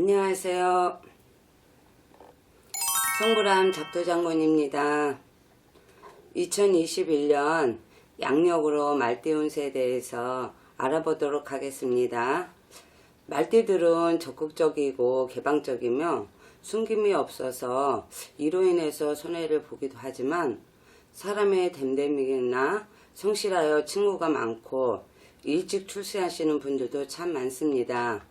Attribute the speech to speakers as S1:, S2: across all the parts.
S1: 안녕하세요. 성불암 잡토장군입니다. 2021년 양력으로 말띠 운세에 대해서 알아보도록 하겠습니다. 말띠들은 적극적이고 개방적이며 숨김이 없어서 이로 인해서 손해를 보기도 하지만 사람의 됨됨이나 성실하여 친구가 많고 일찍 출세하시는 분들도 참 많습니다.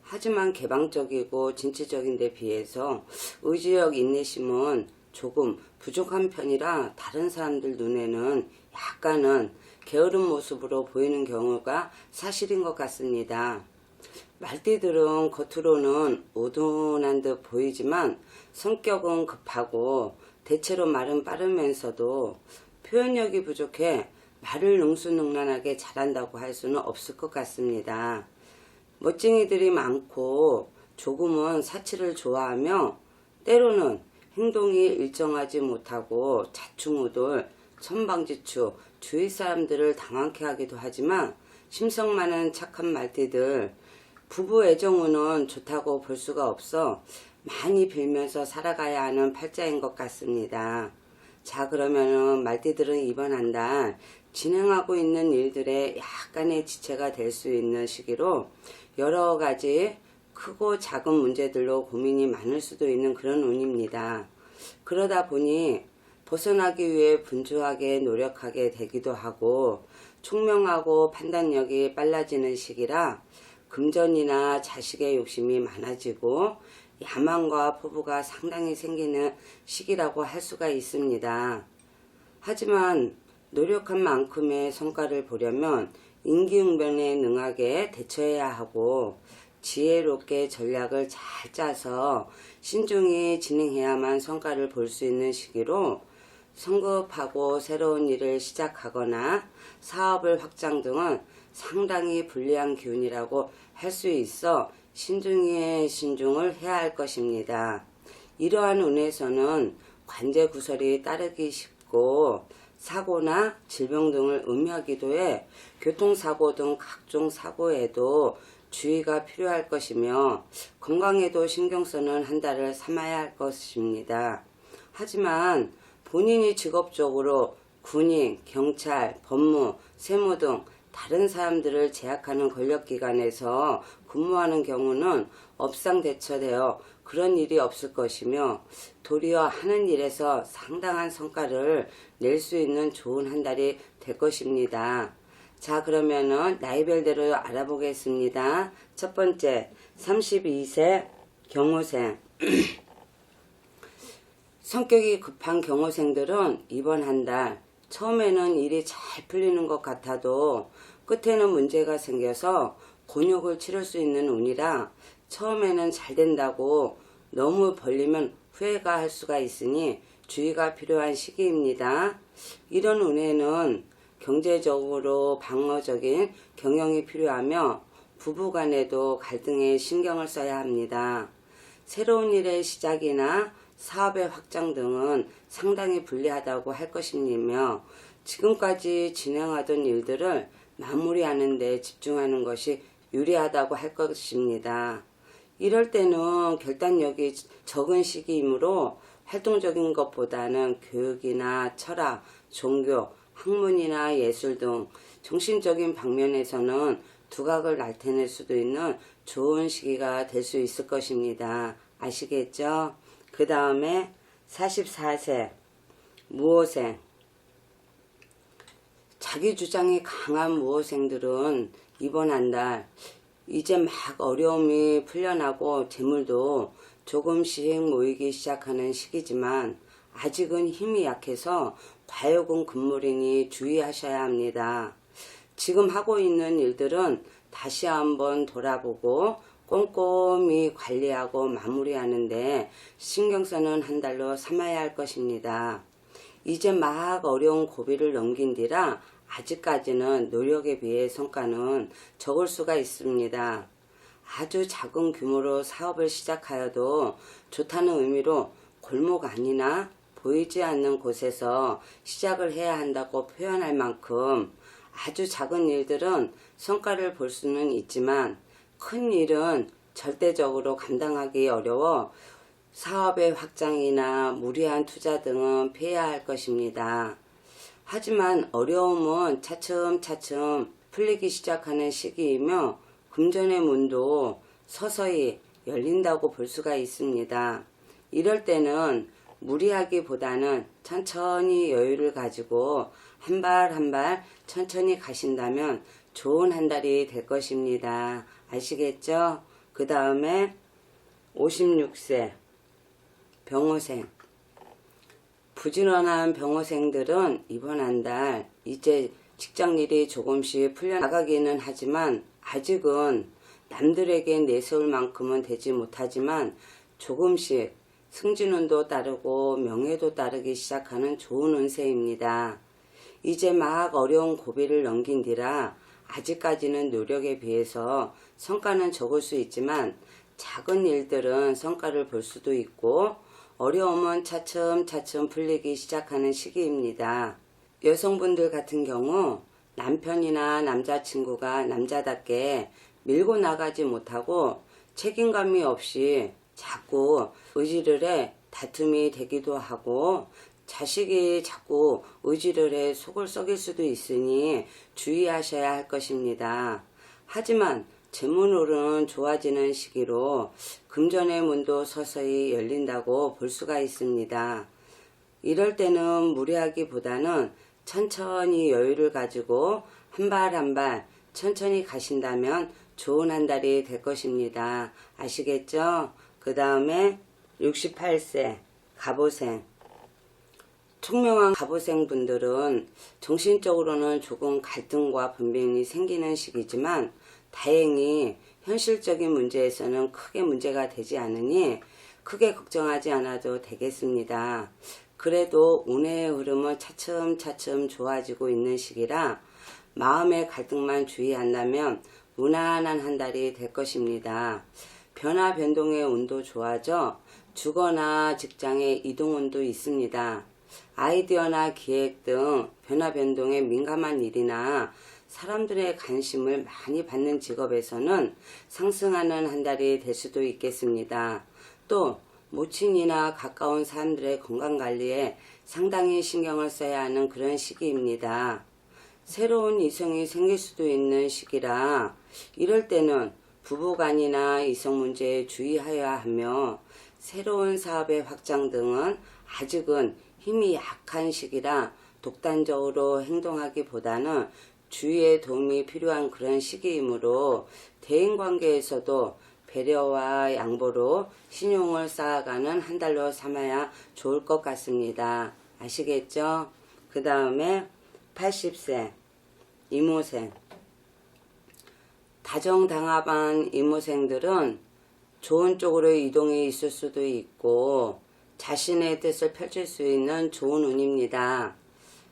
S1: 하지만 개방적이고 진취적인 데 비해서 의지력 인내심은 조금 부족한 편이라 다른 사람들 눈에는 약간은 게으른 모습으로 보이는 경우가 사실인 것 같습니다. 말띠들은 겉으로는 우둔한 듯 보이지만 성격은 급하고 대체로 말은 빠르면서도 표현력이 부족해 말을 능수능란하게 잘한다고 할 수는 없을 것 같습니다. 멋쟁이들이 많고 조금은 사치를 좋아하며 때로는 행동이 일정하지 못하고 자충우돌, 천방지축, 주위 사람들을 당황케 하기도 하지만 심성 많은 착한 말띠들, 부부 애정운은 좋다고 볼 수가 없어 많이 빌면서 살아가야 하는 팔자인 것 같습니다. 자, 그러면은 말띠들은 이번 한 달 진행하고 있는 일들에 약간의 지체가 될 수 있는 시기로 여러 가지 크고 작은 문제들로 고민이 많을 수도 있는 그런 운입니다. 그러다 보니 벗어나기 위해 분주하게 노력하게 되기도 하고 총명하고 판단력이 빨라지는 시기라 금전이나 자식의 욕심이 많아지고 야망과 포부가 상당히 생기는 시기라고 할 수가 있습니다. 하지만 노력한 만큼의 성과를 보려면 임기응변에 능하게 대처해야 하고 지혜롭게 전략을 잘 짜서 신중히 진행해야만 성과를 볼 수 있는 시기로 성급하고 새로운 일을 시작하거나 사업을 확장 등은 상당히 불리한 기운이라고 할 수 있어 신중에 신중을 해야 할 것입니다. 이러한 운에서는 관제 구설이 따르기 쉽고 사고나 질병 등을 의미하기도 해 교통사고 등 각종 사고에도 주의가 필요할 것이며 건강에도 신경 쓰는 한 달을 삼아야 할 것입니다. 하지만 본인이 직업적으로 군인, 경찰, 법무, 세무 등 다른 사람들을 제약하는 권력기관에서 근무하는 경우는 업상대처되어 그런 일이 없을 것이며 도리어 하는 일에서 상당한 성과를 낼 수 있는 좋은 한 달이 될 것입니다. 자, 그러면은 나이별대로 알아보겠습니다. 첫 번째, 32세 경호생. 성격이 급한 경호생들은 이번 한 달 처음에는 일이 잘 풀리는 것 같아도 끝에는 문제가 생겨서 곤욕을 치를 수 있는 운이라 처음에는 잘 된다고 너무 벌리면 후회가 할 수가 있으니 주의가 필요한 시기입니다. 이런 운에는 경제적으로 방어적인 경영이 필요하며 부부간에도 갈등에 신경을 써야 합니다. 새로운 일의 시작이나 사업의 확장 등은 상당히 불리하다고 할 것이며 지금까지 진행하던 일들을 마무리하는 데 집중하는 것이 유리하다고 할 것입니다. 이럴 때는 결단력이 적은 시기이므로 활동적인 것보다는 교육이나 철학, 종교, 학문이나 예술 등 정신적인 방면에서는 두각을 나타낼 수도 있는 좋은 시기가 될 수 있을 것입니다. 아시겠죠? 그 다음에 44세 무호생. 자기 주장이 강한 무호생들은 이번 한 달 이제 막 어려움이 풀려나고 재물도 조금씩 모이기 시작하는 시기지만 아직은 힘이 약해서 과욕은 금물이니 주의하셔야 합니다. 지금 하고 있는 일들은 다시 한번 돌아보고 꼼꼼히 관리하고 마무리하는데 신경 쓰는 한 달로 삼아야 할 것입니다. 이제 막 어려운 고비를 넘긴 뒤라 아직까지는 노력에 비해 성과는 적을 수가 있습니다. 아주 작은 규모로 사업을 시작하여도 좋다는 의미로 골목 안이나 보이지 않는 곳에서 시작을 해야 한다고 표현할 만큼 아주 작은 일들은 성과를 볼 수는 있지만 큰 일은 절대적으로 감당하기 어려워 사업의 확장이나 무리한 투자 등은 피해야 할 것입니다. 하지만 어려움은 차츰차츰 풀리기 시작하는 시기이며 금전의 문도 서서히 열린다고 볼 수가 있습니다. 이럴 때는 무리하기보다는 천천히 여유를 가지고 한 발 한 발 천천히 가신다면 좋은 한 달이 될 것입니다. 아시겠죠? 그 다음에 56세 병호생. 부지런한 병호생들은 이번 한 달 이제 직장일이 조금씩 풀려나가기는 하지만 아직은 남들에게 내세울 만큼은 되지 못하지만 조금씩 승진운도 따르고 명예도 따르기 시작하는 좋은 운세입니다. 이제 막 어려운 고비를 넘긴 뒤라 아직까지는 노력에 비해서 성과는 적을 수 있지만 작은 일들은 성과를 볼 수도 있고 어려움은 차츰차츰 풀리기 시작하는 시기입니다. 여성분들 같은 경우 남편이나 남자친구가 남자답게 밀고 나가지 못하고 책임감이 없이 자꾸 의지를 해 다툼이 되기도 하고 자식이 자꾸 의지를 해 속을 썩일 수도 있으니 주의하셔야 할 것입니다. 하지만 재물운은 좋아지는 시기로 금전의 문도 서서히 열린다고 볼 수가 있습니다. 이럴 때는 무리하기보다는 천천히 여유를 가지고 한 발 한 발 천천히 가신다면 좋은 한 달이 될 것입니다. 아시겠죠? 그 다음에 68세 갑오생. 총명한 갑오생 분들은 정신적으로는 조금 갈등과 분쟁이 생기는 시기지만 다행히 현실적인 문제에서는 크게 문제가 되지 않으니 크게 걱정하지 않아도 되겠습니다. 그래도 운해의 흐름은 차츰차츰 좋아지고 있는 시기라 마음의 갈등만 주의한다면 무난한 한 달이 될 것입니다. 변화 변동의 운도 좋아져 주거나 직장의 이동 운도 있습니다. 아이디어나 기획 등 변화 변동에 민감한 일이나 사람들의 관심을 많이 받는 직업에서는 상승하는 한 달이 될 수도 있겠습니다. 또 모친이나 가까운 사람들의 건강관리에 상당히 신경을 써야 하는 그런 시기입니다. 새로운 이성이 생길 수도 있는 시기라 이럴 때는 부부간이나 이성 문제에 주의하여야 하며 새로운 사업의 확장 등은 아직은 힘이 약한 시기라 독단적으로 행동하기보다는 주위의 도움이 필요한 그런 시기이므로 대인관계에서도 배려와 양보로 신용을 쌓아가는 한 달로 삼아야 좋을 것 같습니다. 아시겠죠? 그 다음에 80세 이모생. 다정당합한 이모생들은 좋은 쪽으로 이동이 있을 수도 있고 자신의 뜻을 펼칠 수 있는 좋은 운입니다.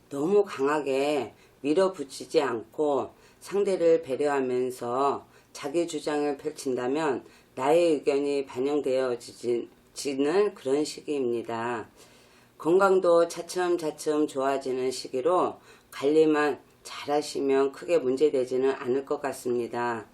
S1: 너무 강하게 밀어붙이지 않고 상대를 배려하면서 자기 주장을 펼친다면 나의 의견이 반영되어지는 그런 시기입니다. 건강도 차츰차츰 좋아지는 시기로 관리만 잘 하시면 크게 문제되지는 않을 것 같습니다.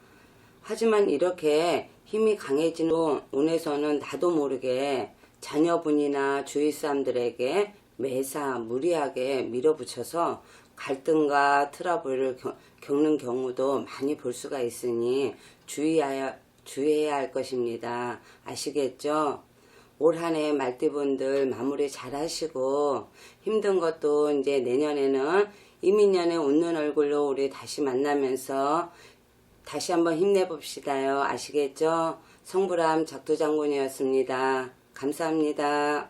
S1: 하지만 이렇게 힘이 강해지는 운에서는 나도 모르게 자녀분이나 주위 사람들에게 매사 무리하게 밀어붙여서 갈등과 트러블을 겪는 경우도 많이 볼 수가 있으니 주의해야 할 것입니다. 아시겠죠? 올 한 해 말띠분들 마무리 잘 하시고 힘든 것도 이제 내년에는 이민년에 웃는 얼굴로 우리 다시 만나면서 다시 한번 힘내봅시다요. 아시겠죠? 성불함 작두장군이었습니다. 감사합니다.